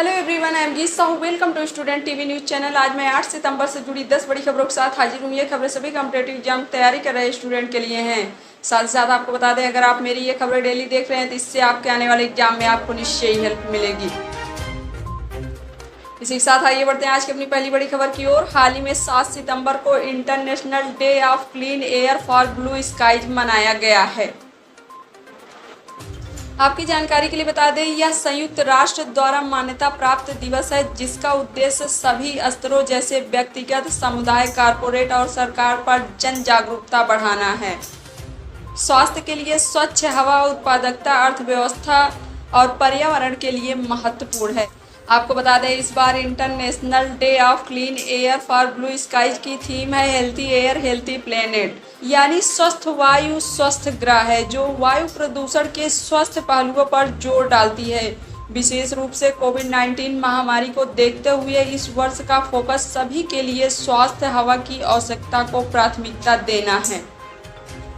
Hello everyone, I am Geet Sahu. Welcome to student TV news channel. आज मैं 8 सितंबर से जुड़ी 10 बड़ी खबरों के साथ हाजिर हूँ। ये खबरें सभी कॉम्पिटेटिव एग्जाम तैयारी कर रहे स्टूडेंट के लिए हैं। साथ ही साथ आपको बता दें, अगर आप मेरी ये खबरें डेली देख रहे हैं तो इससे आपके आने वाले एग्जाम में आपको निश्चय ही हेल्प मिलेगी। इसी के साथ आइए बढ़ते हैं आज की अपनी पहली बड़ी खबर की ओर। हाल ही में 7 सितंबर को international day of clean air for blue skies मनाया गया है। आपकी जानकारी के लिए बता दें, यह संयुक्त राष्ट्र द्वारा मान्यता प्राप्त दिवस है, जिसका उद्देश्य सभी स्तरों जैसे व्यक्तिगत, समुदाय, कॉरपोरेट और सरकार पर जन जागरूकता बढ़ाना है। स्वास्थ्य के लिए स्वच्छ हवा, उत्पादकता, अर्थव्यवस्था और पर्यावरण के लिए महत्वपूर्ण है। आपको बता दें, इस बार international day of clean air for blue skies की थीम है हेल्थी एयर हेल्थी प्लेनेट, यानी स्वस्थ वायु स्वस्थ ग्रह है, जो वायु प्रदूषण के स्वस्थ पहलुओं पर जोर डालती है। विशेष रूप से कोविड-19 महामारी को देखते हुए इस वर्ष का फोकस सभी के लिए स्वास्थ्य हवा की आवश्यकता को प्राथमिकता देना है।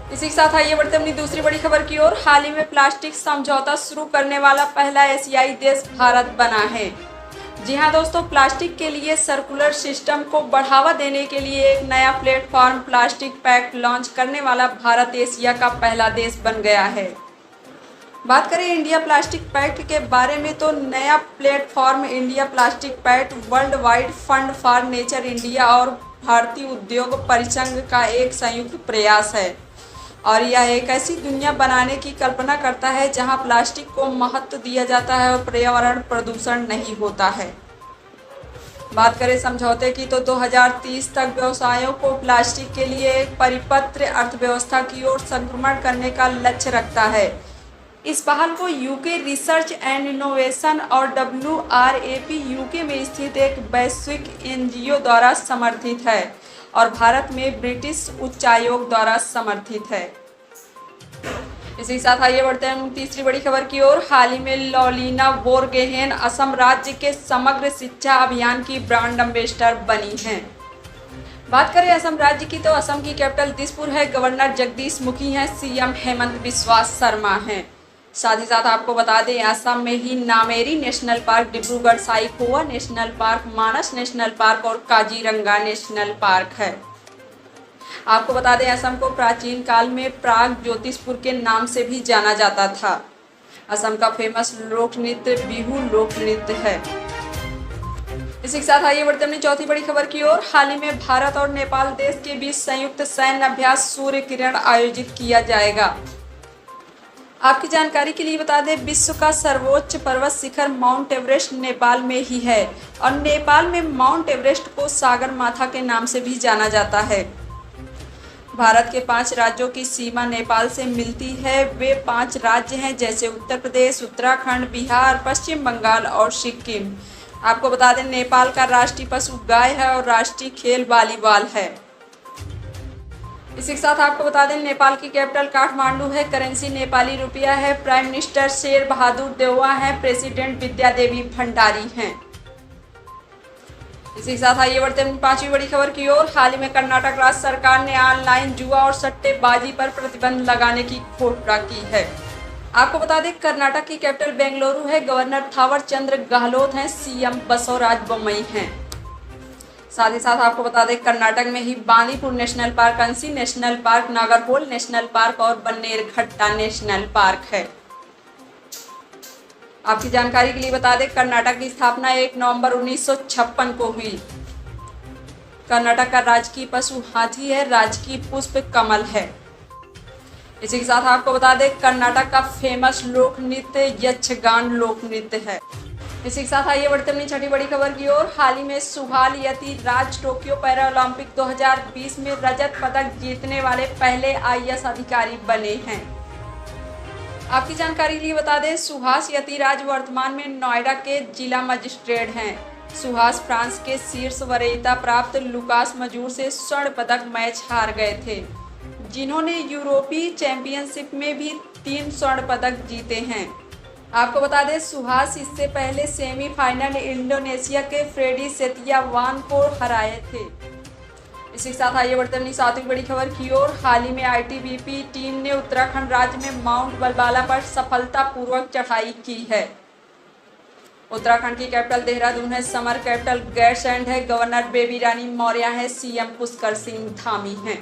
इसी के साथ आइए बढ़ते अपनी दूसरी बड़ी खबर की ओर। हाल ही में प्लास्टिक समझौता शुरू करने वाला पहला एशियाई देश भारत बना है। जी हाँ दोस्तों, प्लास्टिक के लिए सर्कुलर सिस्टम को बढ़ावा देने के लिए एक नया प्लेटफॉर्म प्लास्टिक पैक्ट लॉन्च करने वाला भारत एशिया का पहला देश बन गया है। बात करें इंडिया प्लास्टिक पैक्ट के बारे में, तो नया platform India plastic pact world wide fund for nature India और भारतीय उद्योग परिसंघ का एक संयुक्त प्रयास है, और यह एक ऐसी दुनिया बनाने की कल्पना करता है जहां प्लास्टिक को महत्व दिया जाता है और पर्यावरण प्रदूषण नहीं होता है। बात करें समझौते की, तो 2030 तक व्यवसायों को प्लास्टिक के लिए एक परिपत्र अर्थव्यवस्था की ओर संक्रमण करने का लक्ष्य रखता है। इस पहल को यूके रिसर्च एंड इनोवेशन और WRAP यूके में स्थित एक वैश्विक NGO द्वारा समर्थित है और भारत में ब्रिटिश उच्चायोग द्वारा समर्थित है। इसी के साथ आइए बढ़ते हैं तीसरी बड़ी खबर की ओर। हाल ही में लॉलिना बोरगोहेन असम राज्य के समग्र शिक्षा अभियान की ब्रांड एम्बेसडर बनी हैं। बात करें असम राज्य की, तो असम की कैपिटल दिसपुर है, गवर्नर जगदीश मुखी हैं, CM हेमंत बिस्वा शर्मा हैं। साथ ही साथ आपको बता दें, असम में ही Nameri national park, Dibrugarh Saikhowa national park, Manas national park और काजीरंगा नेशनल पार्क है। आपको बता दें, असम को प्राचीन काल में प्राग ज्योतिषपुर के नाम से भी जाना जाता था। असम का फेमस लोक नृत्य बिहू लोक नृत्य है। इसी के साथ आइए बढ़ते अपनी चौथी बड़ी खबर की ओर। हाल ही में भारत और नेपाल देश के बीच संयुक्त सैन्य अभ्यास सूर्य किरण आयोजित किया जाएगा। आपकी जानकारी के लिए बता दें, विश्व का सर्वोच्च पर्वत शिखर माउंट एवरेस्ट नेपाल में ही है, और नेपाल में माउंट एवरेस्ट को सागर माथा के नाम से भी जाना जाता है। भारत के 5 राज्यों की सीमा नेपाल से मिलती है। वे 5 राज्य हैं, जैसे उत्तर प्रदेश, उत्तराखंड, बिहार, पश्चिम बंगाल और सिक्किम। आपको बता दें, नेपाल का राष्ट्रीय पशु गाय है और राष्ट्रीय खेल वॉलीबॉल है। इसी के साथ आपको बता दें, नेपाल की कैपिटल काठमांडू है, करेंसी नेपाली रुपया है, प्राइम मिनिस्टर शेर बहादुर देउवा हैं, प्रेसिडेंट विद्या देवी भंडारी हैं। इसी के साथ आइए बढ़ते हैं पांचवी बड़ी खबर की ओर। हाल ही में कर्नाटक राज्य सरकार ने ऑनलाइन जुआ और सट्टेबाजी पर प्रतिबंध लगाने की घोषणा की है। आपको बता दें, कर्नाटक की कैपिटल बेंगलुरु है, गवर्नर थावर चंद गहलोत हैं, CM बसवराज बोम्मई हैं। साथ ही साथ आपको बता दें, कर्नाटक में ही Bandipur national park, Anshi national park, Nagarhole national park और बन्नेरघट्टा नेशनल पार्क है। आपकी जानकारी के लिए बता दें, कर्नाटक की स्थापना 1 नवंबर 1956 को हुई। कर्नाटक का राजकीय पशु हाथी है, राजकीय पुष्प कमल है। इसी के साथ आपको बता दें, कर्नाटक का फेमस लोक नृत्य यक्षगान लोक नृत्य है। इसी के साथ आइए बढ़ते अपनी छठी बड़ी खबर की ओर। हाल ही में सुहाल यतिराज टोक्यो पैरालंपिक 2020 में रजत पदक जीतने वाले पहले IAS अधिकारी बने हैं। आपकी जानकारी के लिए बता दें, सुहास यतिराज वर्तमान में नोएडा के जिला मजिस्ट्रेट हैं। सुहास फ्रांस के शीर्ष वरीयता प्राप्त लुकास मजूर से स्वर्ण पदक मैच हार गए थे, जिन्होंने यूरोपीय चैंपियनशिप में भी 3 स्वर्ण पदक जीते हैं। आपको बता दें, सुहास इससे पहले सेमीफाइनल इंडोनेशिया के फ्रेडी सेतियावान को हराए थे। इसी के साथ आइए बढ़ते अपनी सातवीं बड़ी खबर की ओर। हाल ही में ITBP टीम ने उत्तराखंड राज्य में माउंट बलबाला पर सफलतापूर्वक चढ़ाई की है। उत्तराखंड की कैपिटल देहरादून है। समर कैपिटल गैरसैंण है। गवर्नर बेबी रानी मौर्य है। सीएम पुष्कर सिंह धामी हैं।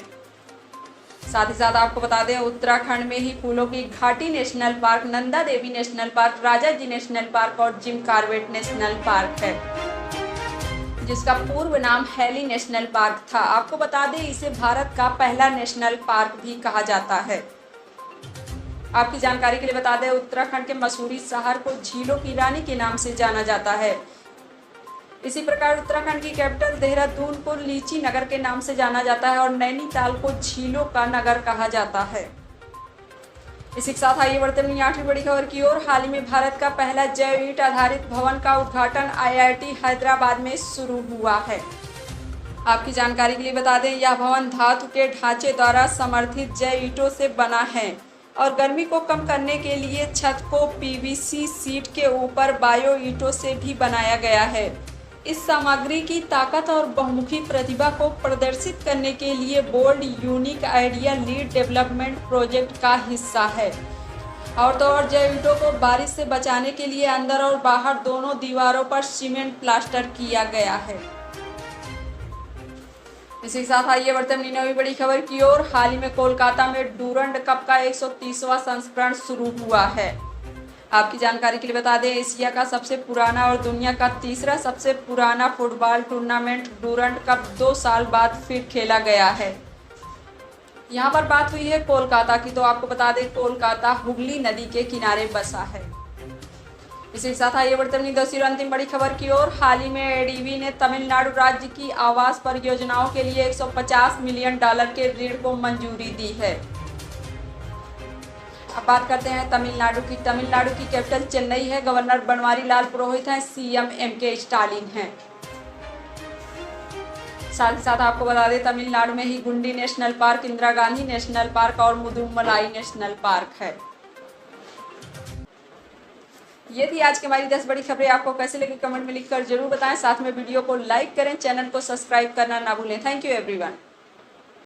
साथ ही साथ आपको बता दें, उत्तराखंड में ही फूलों की घाटी national park, Nanda Devi national park, राजा जी नेशनल पार्क और जिम कॉर्बेट नेशनल पार्क है, जिसका पूर्व नाम हैली नेशनल पार्क था। आपको बता दें, इसे भारत का पहला नेशनल पार्क भी कहा जाता है। आपकी जानकारी के लिए बता दें, उत्तराखंड के मसूरी शहर को झीलों की रानी के नाम से जाना जाता है। इसी प्रकार उत्तराखंड की कैपिटल देहरादून को लीची नगर के नाम से जाना जाता है और नैनीताल को झीलों का नगर कहा जाता है। इसी के साथ आइए बढ़ते अपनी 8वीं बड़ी खबर की ओर। हाल ही में भारत का पहला जैव ईंट आधारित भवन का उद्घाटन IIT हैदराबाद में शुरू हुआ है। आपकी जानकारी के लिए बता दें, यह भवन धातु के ढांचे द्वारा समर्थित जैव ईंटों से बना है और गर्मी को कम करने के लिए छत को PVC शीट के ऊपर बायो ईंटों से भी बनाया गया है। इस सामग्री की ताकत और बहुमुखी प्रतिभा को प्रदर्शित करने के लिए bold unique idea lead development project का हिस्सा है। और तो और जैव ईंटों को बारिश से बचाने के लिए अंदर और बाहर दोनों दीवारों पर सीमेंट प्लास्टर किया गया है। इसी के साथ आइए बढ़ते अपनी 9वीं बड़ी खबर की ओर। हाल ही में कोलकाता में डूरंड कप का 130वां संस्करण शुरू हुआ है। आपकी जानकारी के लिए बता दें, एशिया का सबसे पुराना और दुनिया का तीसरा सबसे पुराना फुटबॉल टूर्नामेंट डूरंड कप 2 साल बाद फिर खेला गया है। यहाँ पर बात हुई है कोलकाता की, तो आपको बता दें, कोलकाता हुगली नदी के किनारे बसा है। इसी के साथ आइए बढ़ते अपनी 10वीं और अंतिम बड़ी खबर की ओर। हाल ही में ADB ने तमिलनाडु राज्य की आवास परियोजनाओं के लिए $150 मिलियन के ऋण को मंजूरी दी है। अब बात करते हैं तमिलनाडु की। तमिलनाडु की कैपिटल चेन्नई है। गवर्नर बनवारी लाल पुरोहित हैं। CM MK स्टालिन हैं। साथ ही साथ आपको बता दें, तमिलनाडु में ही गुंडी national park, Indira Gandhi national park और मुदुमलाई नेशनल पार्क है। ये थी आज की हमारी 10 बड़ी खबरें। आपको कैसे लगी कमेंट में लिखकर जरूर बताएं। साथ में वीडियो को लाइक करें, चैनल को सब्सक्राइब करना ना भूलें। Thank you everyone.